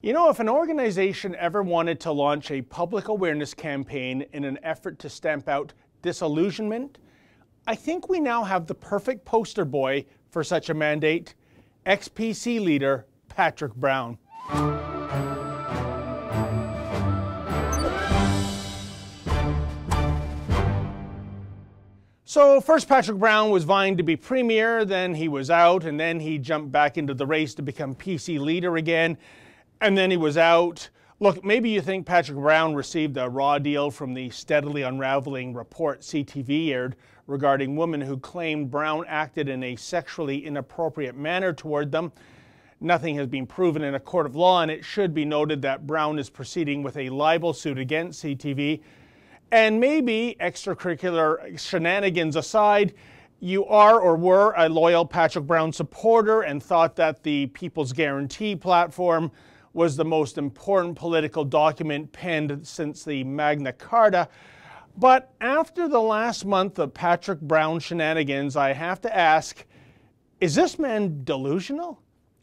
You know, if an organization ever wanted to launch a public awareness campaign in an effort to stamp out disillusionment, I think we now have the perfect poster boy for such a mandate, ex-PC leader Patrick Brown. So first Patrick Brown was vying to be premier, then he was out, and then he jumped back into the race to become PC leader again, and then he was out. Look, maybe you think Patrick Brown received a raw deal from the steadily unraveling report CTV aired regarding women who claimed Brown acted in a sexually inappropriate manner toward them. Nothing has been proven in a court of law, and it should be noted that Brown is proceeding with a libel suit against CTV. And maybe, extracurricular shenanigans aside, you are or were a loyal Patrick Brown supporter and thought that the People's Guarantee platform was the most important political document penned since the Magna Carta. But after the last month of Patrick Brown shenanigans, I have to ask, is this man delusional?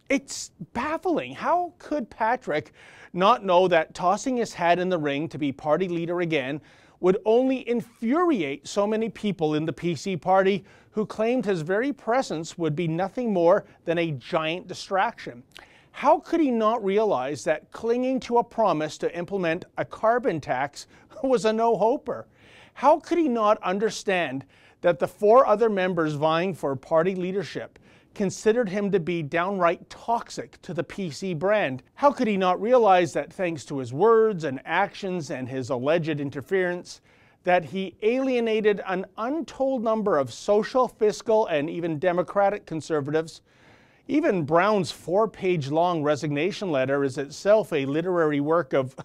It's baffling. How could Patrick not know that tossing his hat in the ring to be party leader again would only infuriate so many people in the PC party who claimed his very presence would be nothing more than a giant distraction? How could he not realize that clinging to a promise to implement a carbon tax was a no-hoper? How could he not understand that the 4 other members vying for party leadership considered him to be downright toxic to the PC brand? How could he not realize that thanks to his words and actions and his alleged interference, that he alienated an untold number of social, fiscal, and even democratic conservatives? Even Brown's 4-page long resignation letter is itself a literary work of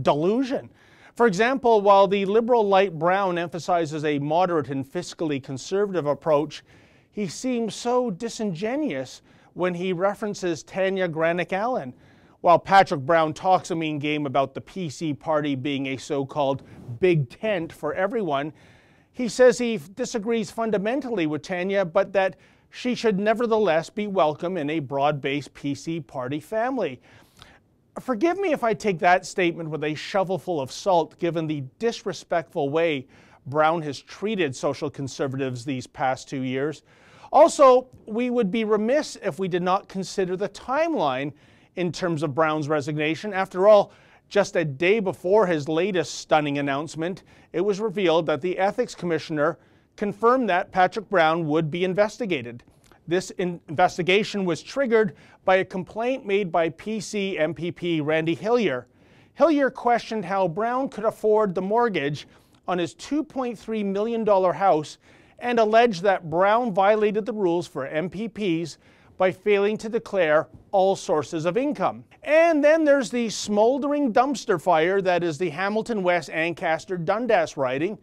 delusion. For example, while the liberal light Brown emphasizes a moderate and fiscally conservative approach, he seems so disingenuous when he references Tanya Granick-Allen. While Patrick Brown talks a mean game about the PC party being a so-called big tent for everyone, he says he disagrees fundamentally with Tanya, but that she should nevertheless be welcome in a broad-based PC party family. Forgive me if I take that statement with a shovelful of salt, given the disrespectful way Brown has treated social conservatives these past 2 years. Also, we would be remiss if we did not consider the timeline in terms of Brown's resignation. After all, just a day before his latest stunning announcement, it was revealed that the ethics commissioner confirmed that Patrick Brown would be investigated. This investigation was triggered by a complaint made by PC MPP Randy Hillier. Hillier questioned how Brown could afford the mortgage on his $2.3 million house and alleged that Brown violated the rules for MPPs by failing to declare all sources of income. And then there's the smoldering dumpster fire that is the Hamilton West Ancaster Dundas riding.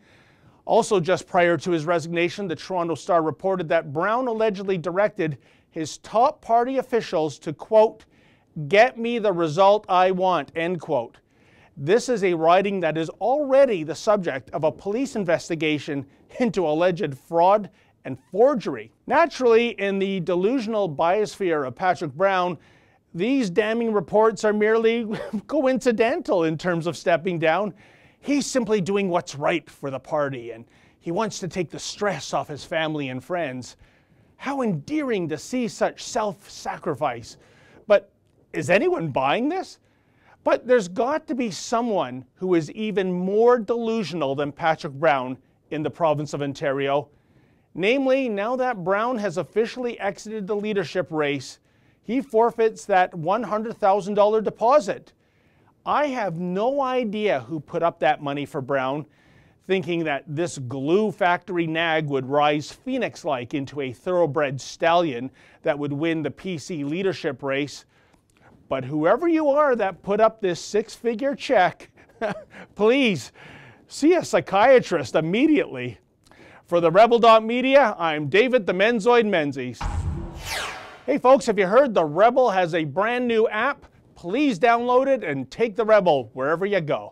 Also, just prior to his resignation, the Toronto Star reported that Brown allegedly directed his top party officials to, quote, "get me the result I want," end quote. This is a riding that is already the subject of a police investigation into alleged fraud and forgery. Naturally, in the delusional biosphere of Patrick Brown, these damning reports are merely coincidental in terms of stepping down. He's simply doing what's right for the party, and he wants to take the stress off his family and friends. How endearing to see such self-sacrifice. But is anyone buying this? But there's got to be someone who is even more delusional than Patrick Brown in the province of Ontario. Namely, now that Brown has officially exited the leadership race, he forfeits that $100,000 deposit. I have no idea who put up that money for Brown, thinking that this glue factory nag would rise phoenix-like into a thoroughbred stallion that would win the PC leadership race. But whoever you are that put up this 6-figure check, please see a psychiatrist immediately. For the Rebel.media, I'm David the Menzoid Menzies. Hey folks, have you heard the Rebel has a brand new app? Please download it and take the Rebel wherever you go.